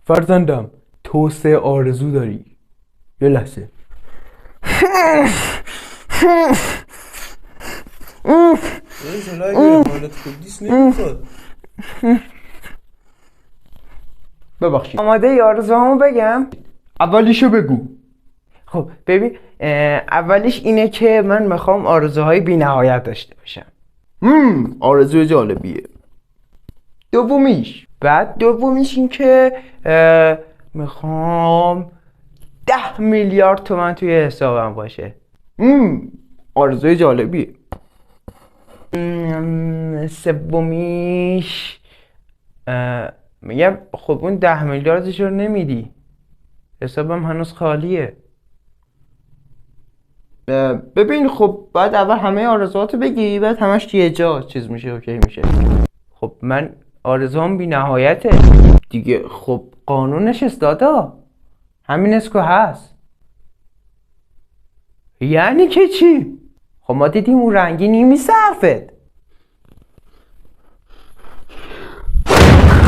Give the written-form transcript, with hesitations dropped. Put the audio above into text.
فرزندم تو 3 آرزو داری. یه لحظه. حالا اگه حالت خوب نیست نمیخواد. ببخشید. آماده ای آرزوهامو بگم؟ اولیشو بگو. خب ببین، اولیش اینه که من میخوام آرزوهای بی نهایت داشته باشم. آرزوی جالبیه. دومیش این که میخوام 10 میلیارد تومن توی حسابم باشه. آرزوی جالبیه. سومیش میگم خب اون 10 میلیاردش رو نمیدی، حسابم هنوز خالیه. ببین خب بعد اول همه آرزوهاتو بگی، بعد همش یه جا چیز میشه، اوکی میشه. خب من آرزوام بی نهایته دیگه. خب قانونش است دادا، همین است که هست. یعنی که چی؟ خب ما دیدیم اون رنگی نیست حرفت.